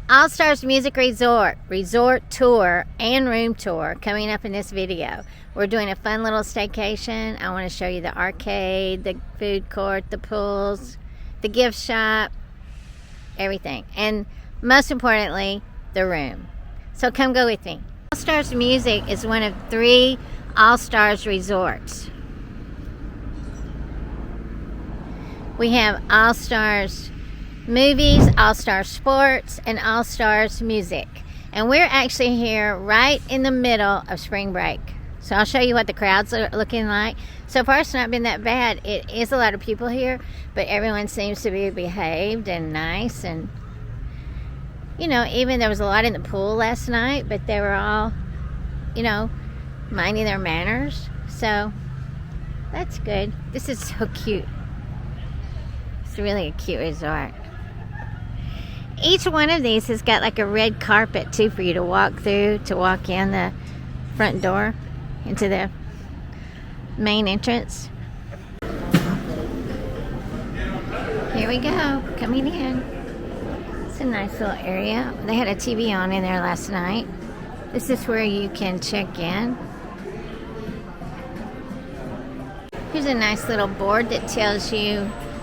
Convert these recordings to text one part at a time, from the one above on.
All Stars Music Resort Tour and Room Tour coming up in this video. We're doing a fun little staycation. I want to show you the arcade, the food court, the pools, the gift shop, everything. And most importantly, the room. So come go with me. All Stars Music is one of 3 All Stars resorts. We have All Stars Movies, All Stars Sports, and All Stars Music. And we're actually here right in the middle of spring break. So I'll show you what the crowds are looking like. So far it's not been that bad. It is a lot of people here, but everyone seems to be behaved and nice. And, you know, even there was a lot in the pool last night, but they were all, you know, minding their manners. So that's good. This is so cute. It's really a cute resort. Each one of these has got like a red carpet too for you to walk through, to walk in the front door into the main entrance. Here we go, coming in. It's a nice little area. They had a TV on in there last night. This is where you can check in. Here's a nice little board that tells you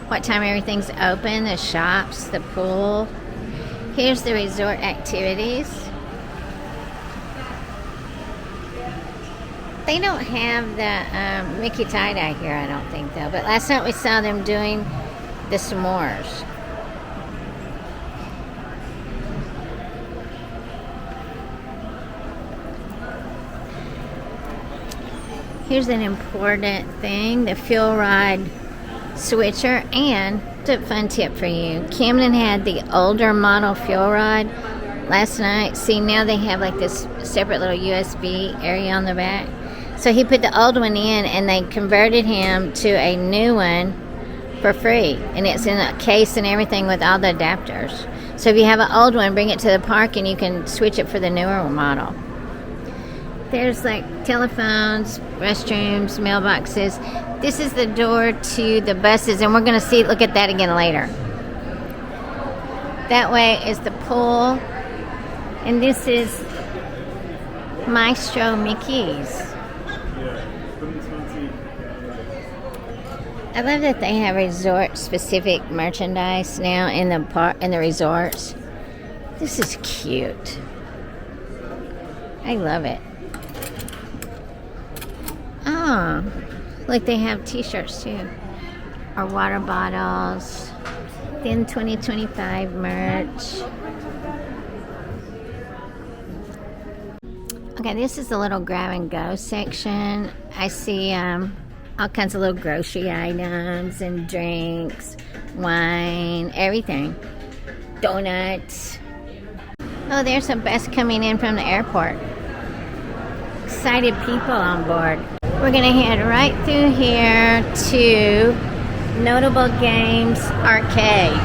what time everything's open, the shops, the pool. Here's the resort activities. They don't have the Mickey tie-dye here, I don't think, though. But last night we saw them doing the s'mores. Here's an important thing, the fuel rod switcher, and a fun tip for you. Camden had the older model fuel rod last night. See, now they have like this separate little USB area on the back. So he put the old one in and they converted him to a new one for free. And it's in a case and everything with all the adapters. So if you have an old one, bring it to the park and you can switch it for the newer model. There's like telephones, restrooms, mailboxes. This is the door to the buses, and we're going to look at that again later. That way is the pool, and this is Maestro Mickey's. I love that they have resort-specific merchandise now in the resorts. This is cute. I love it. Oh, look, they have t-shirts too, or water bottles, then 2025 merch. Okay, this is the little grab and go section. I see all kinds of little grocery items and drinks, wine, everything, donuts. Oh, there's a bus coming in from the airport. Excited people on board. We're going to head right through here to Notable Games Arcade.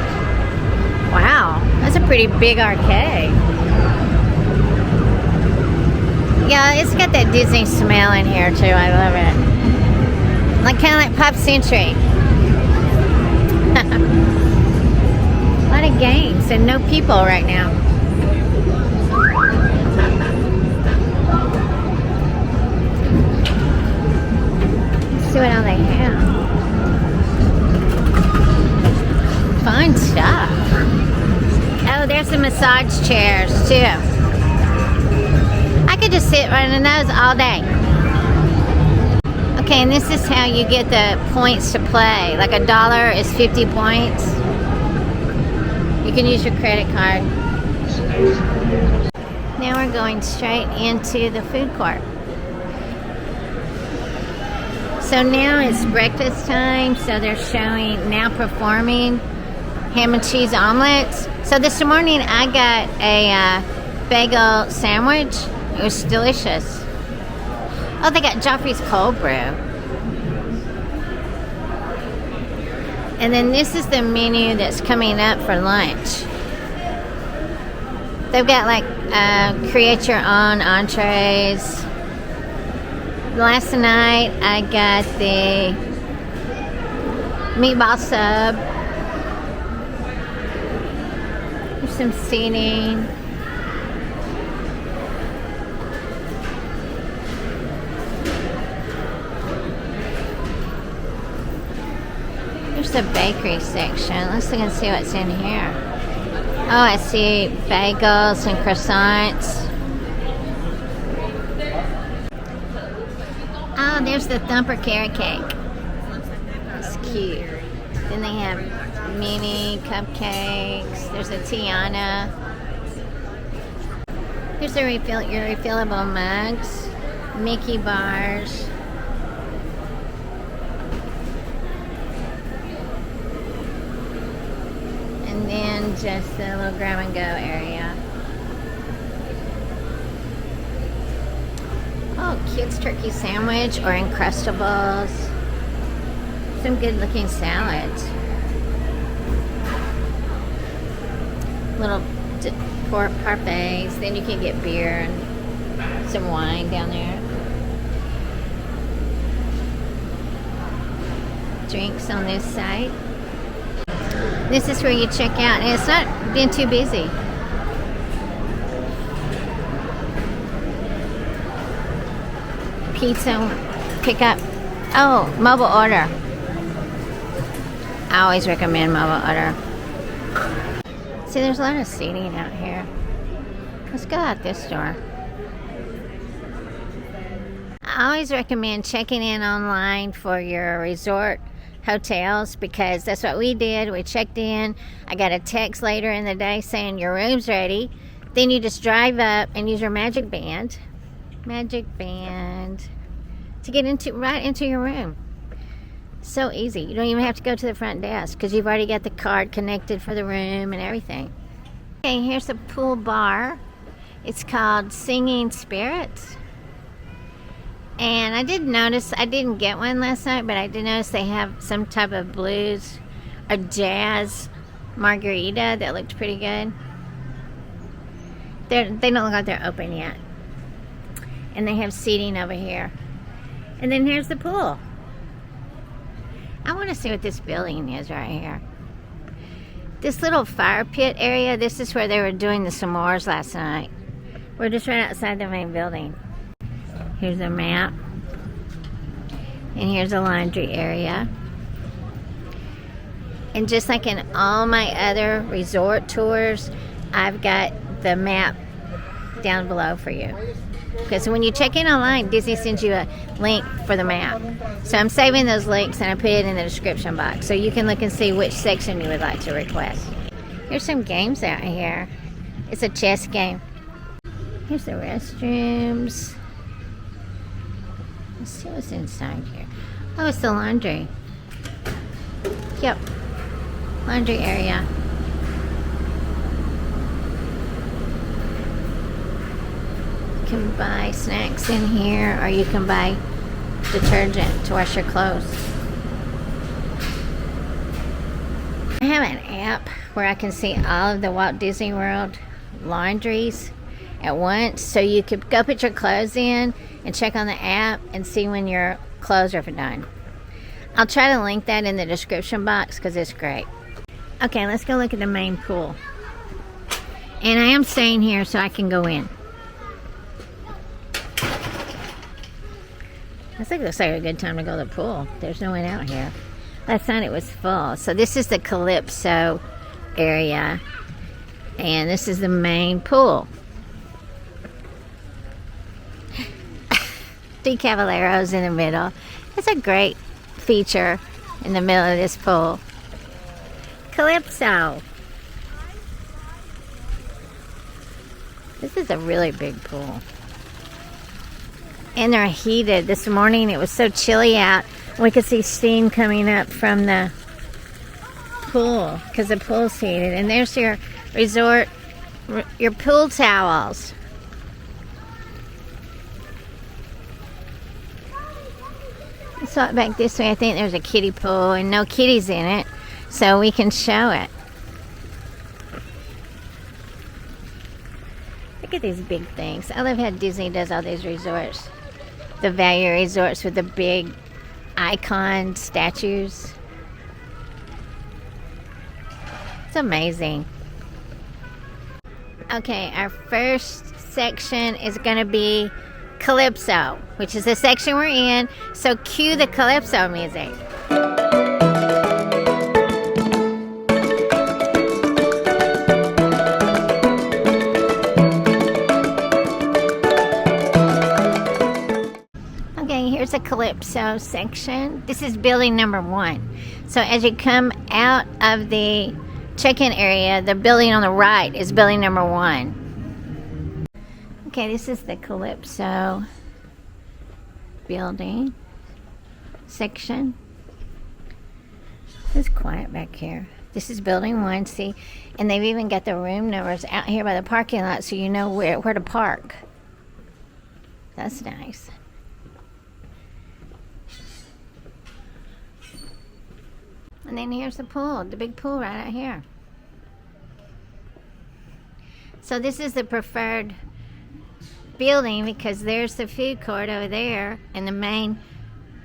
Wow, that's a pretty big arcade. Yeah, it's got that Disney smell in here too. I love it. Like kind of like Pop Century. A lot of games and no people right now. See what all they have. Fun stuff. Oh, there's some massage chairs too. I could just sit right in those all day. Okay, and this is how you get the points to play. Like $1 is 50 points. You can use your credit card. Now we're going straight into the food court. So now it's breakfast time, so they're showing, now performing ham and cheese omelets. So this morning I got a bagel sandwich. It was delicious. Oh, they got Joffrey's cold brew. And then this is the menu that's coming up for lunch. They've got like create your own entrees. Last night I got the meatball sub. There's some seating. Here's the bakery section. Let's look and see what's in here. Oh, I see bagels and croissants. Oh, there's the thumper carrot cake. It's cute. Then they have mini cupcakes. There's a Tiana. Here's the your refillable mugs. Mickey bars. And then just the little grab and go area. Oh, kids turkey sandwich or Uncrustables. Some good looking salads. Little pork parfaits. Then you can get beer and some wine down there. Drinks on this side. This is where you check out, and it's not been too busy. Pizza pickup. Oh, mobile order. I always recommend mobile order. See, there's a lot of seating out here. Let's go out this door. I always recommend checking in online for your resort hotels, because that's what we did. We checked in. I got a text later in the day saying your room's ready. Then you just drive up and use your magic band to get right into your room. So easy. You don't even have to go to the front desk because you've already got the card connected for the room and everything. Okay, here's the pool bar. It's called Singing Spirits. And I did notice, I didn't get one last night, but I did notice they have some type of blues or jazz margarita that looked pretty good. They don't look like they're open yet. And they have seating over here. And then here's the pool. I want to see what this building is right here. This little fire pit area, this is where they were doing the s'mores last night. We're just right outside the main building. Here's a map. And here's a laundry area. And just like in all my other resort tours, I've got the map down below for you. Because when you check in online, Disney sends you a link for the map. So I'm saving those links and I put it in the description box so you can look and see which section you would like to request. Here's some games out here. It's a chess game. Here's the restrooms. Let's see what's inside here. Oh, it's the laundry. Yep. Laundry area. You can buy snacks in here, or you can buy detergent to wash your clothes. I have an app where I can see all of the Walt Disney World laundries at once, so you could go put your clothes in and check on the app and see when your clothes are done. I'll try to link that in the description box because it's great. Okay, let's go look at the main pool. And I am staying here so I can go in. This looks like a good time to go to the pool. There's no one out here. Last night it was full. So this is the Calypso area. And this is the main pool. Three Caballeros in the middle. It's a great feature in the middle of this pool. Calypso. This is a really big pool. And they're heated. This morning it was so chilly out. We could see steam coming up from the pool because the pool's heated. And there's your resort, your pool towels. Let's walk back this way. I think there's a kiddie pool and no kiddies in it, so we can show it. Look at these big things. I love how Disney does all these resorts. The value resorts with the big icon statues. It's amazing. Okay, our first section is going to be Calypso, which is the section we're in. So cue the Calypso music. Okay, here's a Calypso section. This is building number 1. So as you come out of the check-in area, the building on the right is building number 1. Okay, this is the Calypso building section. It's quiet back here. This is building 1, see? And they've even got the room numbers out here by the parking lot so you know where to park. That's nice. And then here's the pool, the big pool right out here. So this is the preferred building because there's the food court over there in the main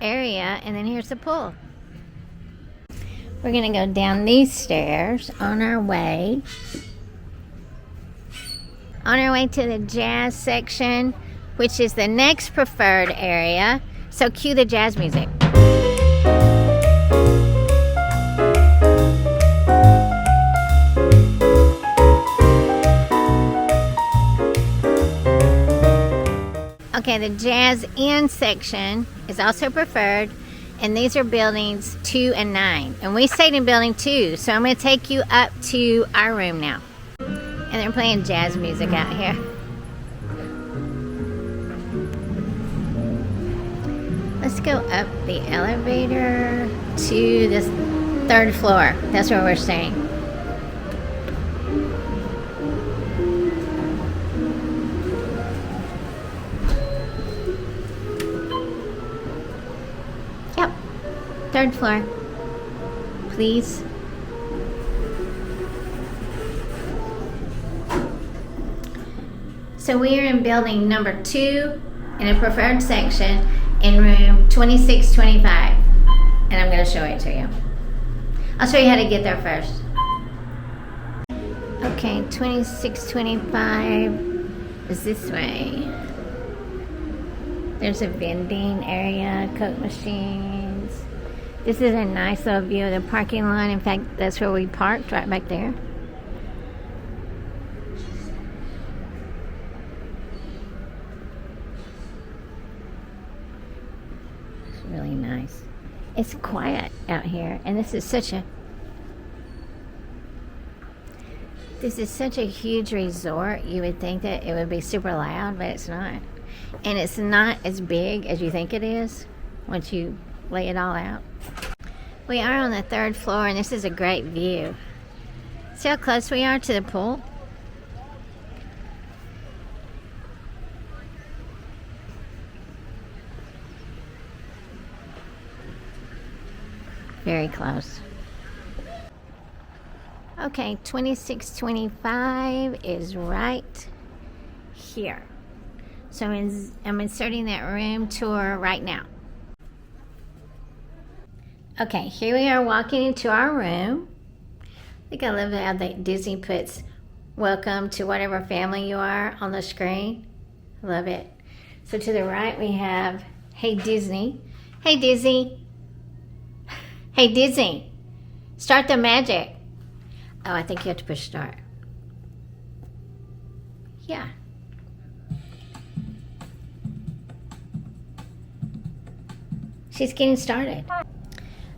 area, and then here's the pool. We're gonna go down these stairs on our way to the jazz section, which is the next preferred area. So cue the jazz music. Okay, the Jazz Inn section is also preferred, and these are buildings 2 and 9. And we stayed in building 2, so I'm going to take you up to our room now. And they're playing jazz music out here. Let's go up the elevator to this 3rd floor. That's where we're staying. Yep, 3rd floor, please. So we are in building number 2 in a preferred section in room 2625, and I'm going to show it to you. I'll show you how to get there first. Okay, 2625 is this way. There's a vending area, Coke machines. This is a nice little view of the parking lot. In fact, that's where we parked, right back there. It's really nice. It's quiet out here, and this is such a huge resort. You would think that it would be super loud, but it's not. And it's not as big as you think it is once you lay it all out. We are on the 3rd floor, and this is a great view. See how close we are to the pool? Very close. Okay, 2625 is right here. So I'm inserting that room tour right now. Okay, here we are walking into our room. I think I love how Disney puts welcome to whatever family you are on the screen. I love it. So to the right we have Hey Disney. Hey Disney. Hey Disney. Start the magic. Oh, I think you have to push start. Yeah. She's getting started.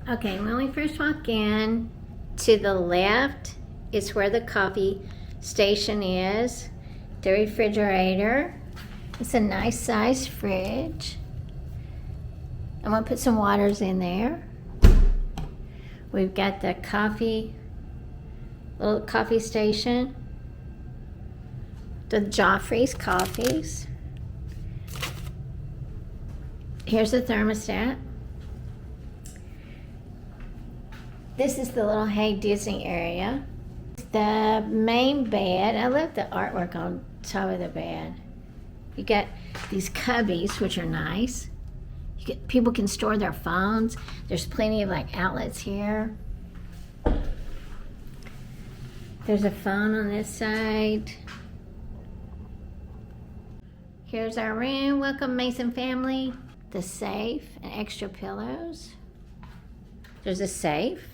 Okay, when we first walk in, to the left is where the coffee station is. The refrigerator. It's a nice sized fridge. I'm gonna put some waters in there. We've got the little coffee station. The Joffrey's coffees. Here's the thermostat. This is the little Hey Disney area. The main bed. I love the artwork on top of the bed. You got these cubbies, which are nice. People can store their phones. There's plenty of outlets here. There's a phone on this side. Here's our room. Welcome, Mason family. The safe and extra pillows. There's a safe.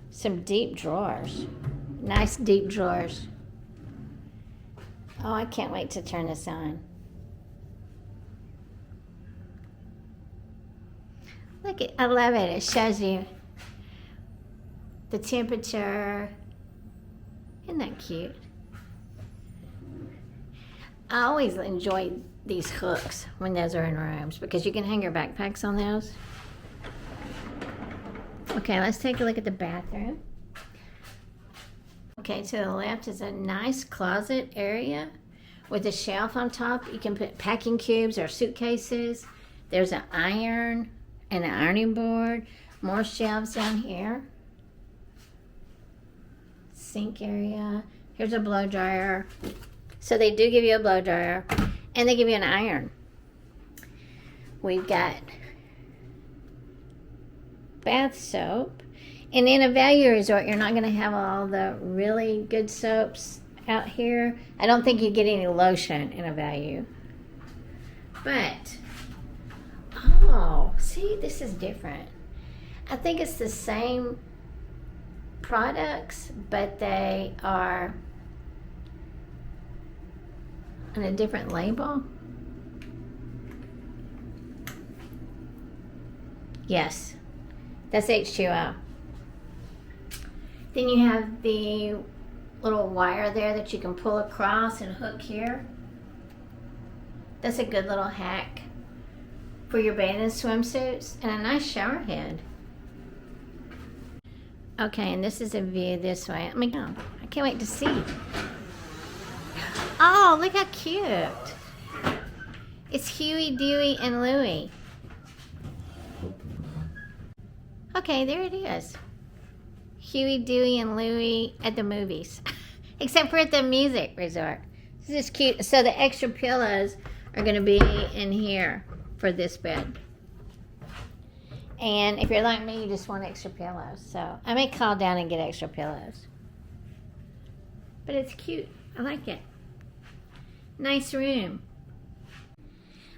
Some deep drawers. Nice deep drawers. Oh, I can't wait to turn this on. Look, I love it. It shows you the temperature. Isn't that cute? I always enjoy these hooks when those are in rooms because you can hang your backpacks on those. Okay, let's take a look at the bathroom. Okay, to the left is a nice closet area with a shelf on top. You can put packing cubes or suitcases. There's an iron and an ironing board. More shelves down here. Sink area. Here's a blow dryer. So they do give you a blow dryer and they give you an iron. We've got bath soap. And in a value resort, you're not going to have all the really good soaps out here. I don't think you get any lotion in a value. But, oh, see, this is different. I think it's the same products, but they are on a different label. Yes, that's H2O. Then you have the little wire there that you can pull across and hook here. That's a good little hack for your bathing swimsuits, and a nice shower head. Okay, and this is a view this way. I can't wait to see. Oh, look how cute. It's Huey, Dewey, and Louie. Okay, there it is. Huey, Dewey, and Louie at the movies. Except for at the music resort. This is cute. So the extra pillows are going to be in here for this bed. And if you're like me, you just want extra pillows. So I may call down and get extra pillows. But it's cute. I like it. Nice room.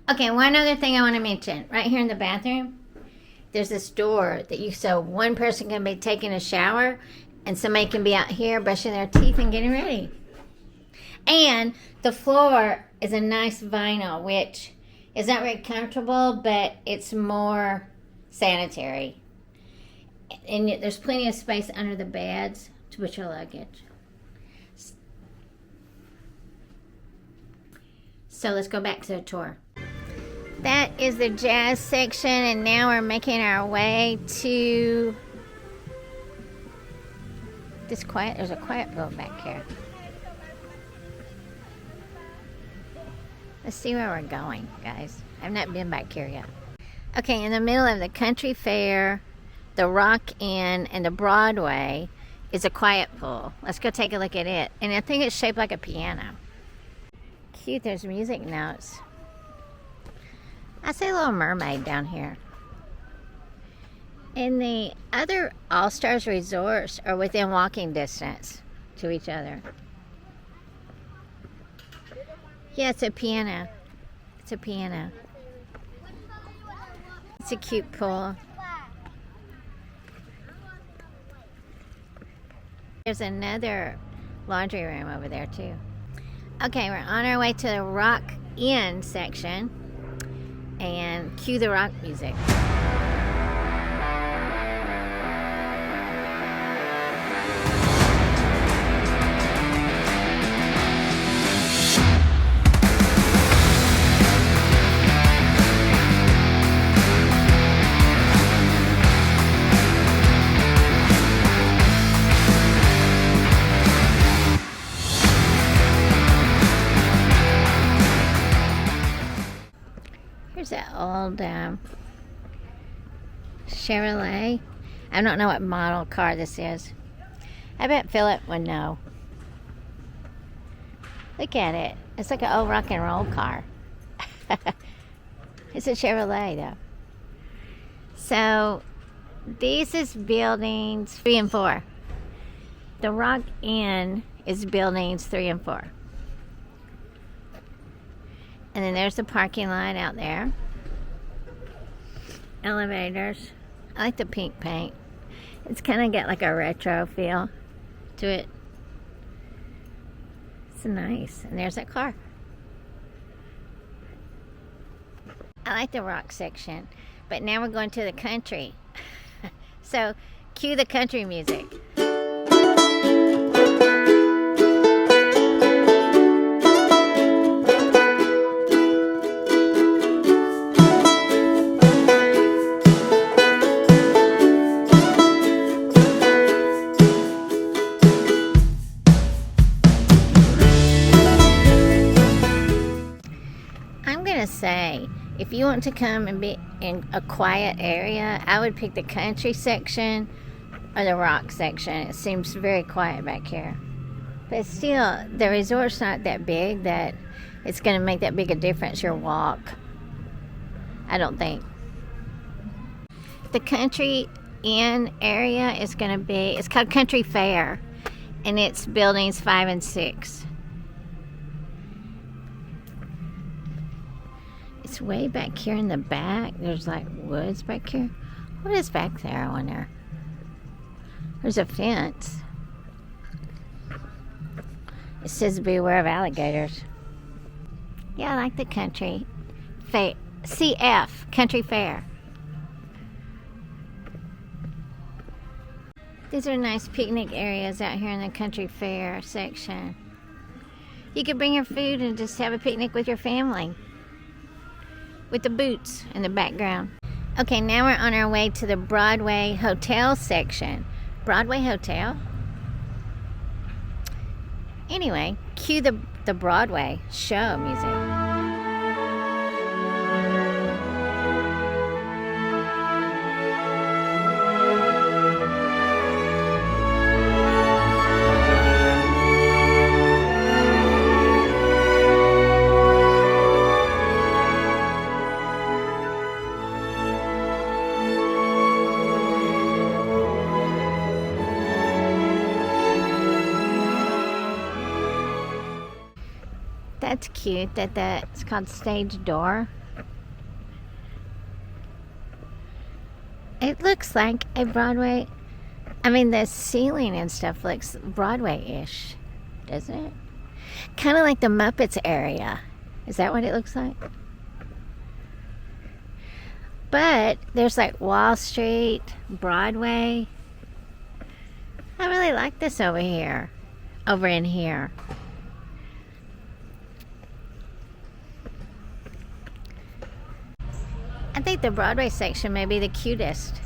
Okay, one other thing I want to mention. Right here in the bathroom, there's this door that so one person can be taking a shower and somebody can be out here brushing their teeth and getting ready. And the floor is a nice vinyl, which is not very comfortable, but it's more sanitary. And there's plenty of space under the beds to put your luggage. So let's go back to the tour. That is the jazz section, and now we're making our way to this quiet. There's a quiet pool back here. Let's see where we're going, guys. I've not been back here yet. Okay, in the middle of the country fair, the Rock Inn, and the Broadway is a quiet pool. Let's go take a look at it. And I think it's shaped like a piano. Cute, there's music notes. I see a Little Mermaid down here. And the other All-Stars resorts are within walking distance to each other. Yeah, it's a piano. It's a piano. It's a cute pool. There's another laundry room over there too. Okay, we're on our way to the Rock Inn section. And cue the rock music. Here's that old Chevrolet. I don't know what model car this is. I bet Philip would know. Look at it. It's like an old rock and roll car. It's a Chevrolet though. So this is buildings 3 and 4. The Rock Inn is buildings 3 and 4. And then there's the parking lot out there. Elevators. I like the pink paint. It's kind of got like a retro feel to it. It's nice. And there's that car. I like the rock section. But now we're going to the country. So, cue the country music. I'm gonna say, if you want to come and be in a quiet area, I would pick the country section or the rock section. It seems very quiet back here. But still, the resort's not that big that it's going to make that big a difference, your walk. I don't think. The Country Inn area is going to be, it's called Country Fair, and it's buildings 5 and 6. It's way back here in the back. There's like woods back here. What is back there, I wonder? There's a fence. It says beware of alligators. Yeah, I like the Country Fair. CF, Country Fair. These are nice picnic areas out here in the Country Fair section. You could bring your food and just have a picnic with your family. With the boots in the background. Okay, now we're on our way to the Broadway Hotel section. Broadway Hotel? Anyway, cue the Broadway show music. That's cute that's called Stage Door. It looks like a Broadway, I mean the ceiling and stuff looks Broadway-ish, doesn't it? Kind of like the Muppets area. Is that what it looks like? But there's like Wall Street, Broadway. I really like this over here, over in here. I think the Broadway section may be the cutest.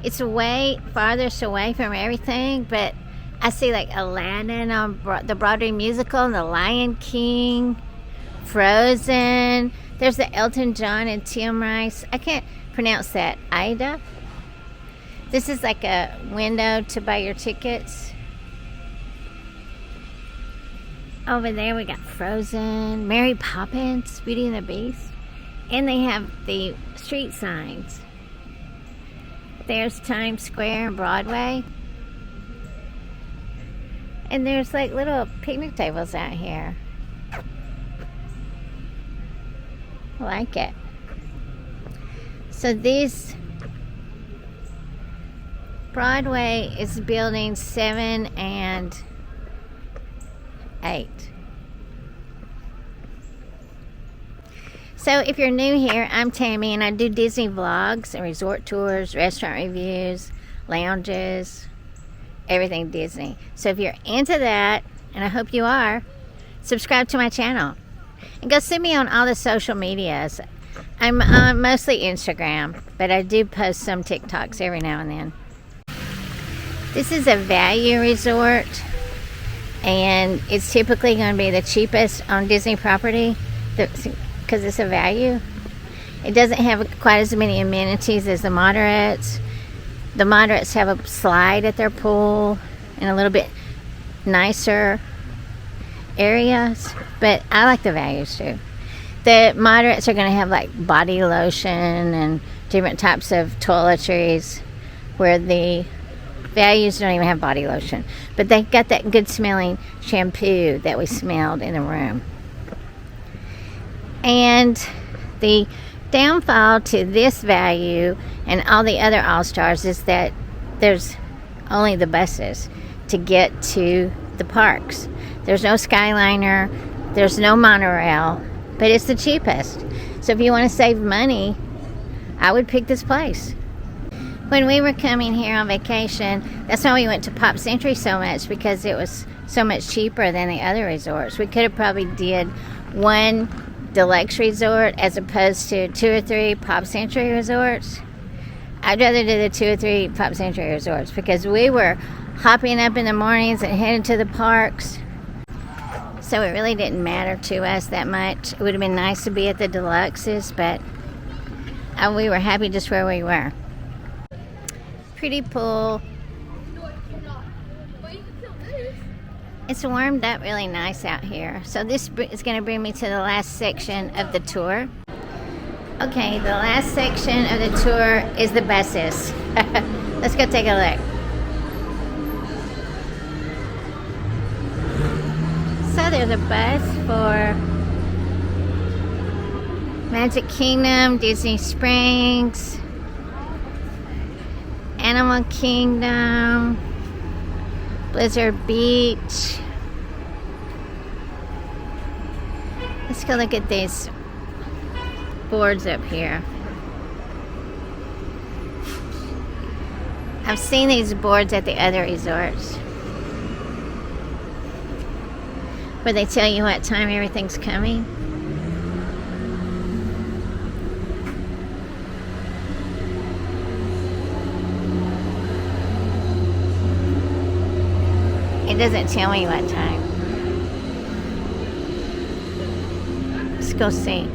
It's way farthest away from everything, but I see like Aladdin on the Broadway musical, and the Lion King, Frozen. There's the Elton John and Tim Rice. I can't pronounce that. Ida. This is like a window to buy your tickets. Over there we got Frozen, Mary Poppins, Beauty and the Beast. And they have the street signs. There's Times Square and Broadway. And there's like little picnic tables out here. I like it. So these Broadway is buildings 7 and 8. So if you're new here, I'm Tammy, and I do Disney vlogs and resort tours, restaurant reviews, lounges, everything Disney. So if you're into that, and I hope you are, subscribe to my channel. And go see me on all the social medias. I'm on mostly Instagram, but I do post some TikToks every now and then. This is a value resort, and it's typically going to be the cheapest on Disney property. Because it's a value. It doesn't have quite as many amenities as the moderates. The moderates have a slide at their pool and a little bit nicer areas, but I like the values too. The moderates are going to have like body lotion and different types of toiletries, where the values don't even have body lotion, but they got that good smelling shampoo that we smelled in the room. And the downfall to this value and all the other All-Stars is that there's only the buses to get to the parks. There's no Skyliner, there's no monorail, but it's the cheapest. So if you want to save money, I would pick this place. When we were coming here on vacation, that's why we went to Pop Century so much, because it was so much cheaper than the other resorts. We could have probably did one deluxe resort as opposed to 2 or 3 Pop Century resorts. I'd rather do the 2 or 3 Pop Century resorts because we were hopping up in the mornings and heading to the parks. So it really didn't matter to us that much. It would have been nice to be at the deluxes, but we were happy just where we were. Pretty pool. It's warmed up really nice out here. So this is going to bring me to the last section of the tour. Okay, the last section of the tour is the buses. Let's go take a look. So there's a bus for Magic Kingdom, Disney Springs, Animal Kingdom, Blizzard Beach. Let's go look at these boards up here. I've seen these boards at the other resorts where they tell you what time everything's coming. It doesn't tell me what time. Let's go see.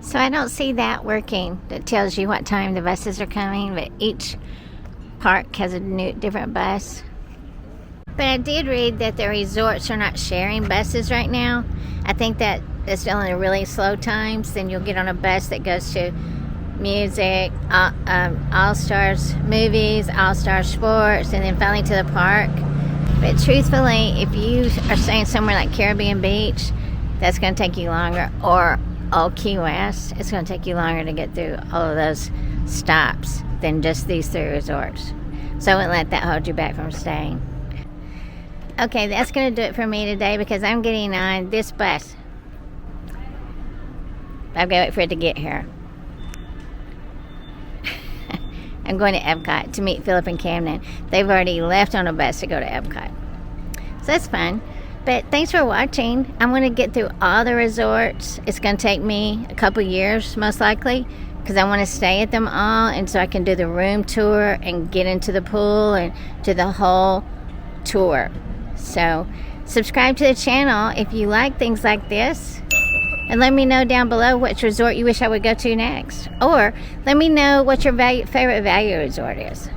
So I don't see that working. That tells you what time the buses are coming, but each park has a different bus. But I did read that the resorts are not sharing buses right now. I think that it's only really slow times. Then you'll get on a bus that goes to music, All-Stars movies, All-Star sports, and then finally to the park. But truthfully, if you are staying somewhere like Caribbean Beach, that's going to take you longer, or Old Key West, it's going to take you longer to get through all of those stops than just these 3 resorts. So I wouldn't let that hold you back from staying. Okay, that's going to do it for me today because I'm getting on this bus. I've got to wait for it to get here. I'm going to Epcot to meet Philip and Camden. They've already left on a bus to go to Epcot. So that's fun. But thanks for watching. I'm going to get through all the resorts. It's going to take me a couple years, most likely, because I want to stay at them all, and so I can do the room tour and get into the pool and do the whole tour. So subscribe to the channel if you like things like this, and let me know down below which resort you wish I would go to next, or let me know what your favorite value resort is.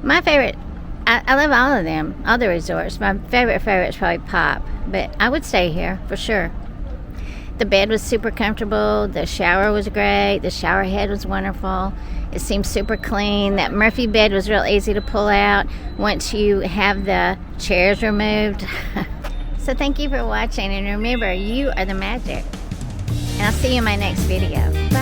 My favorite, I love all of them, all the resorts. My favorite is probably Pop, but I would stay here for sure. The bed was super comfortable. The shower was great. The shower head was wonderful. It seemed super clean. That Murphy bed was real easy to pull out once you have the chairs removed. So thank you for watching, and remember, you are the magic. And I'll see you in my next video. Bye.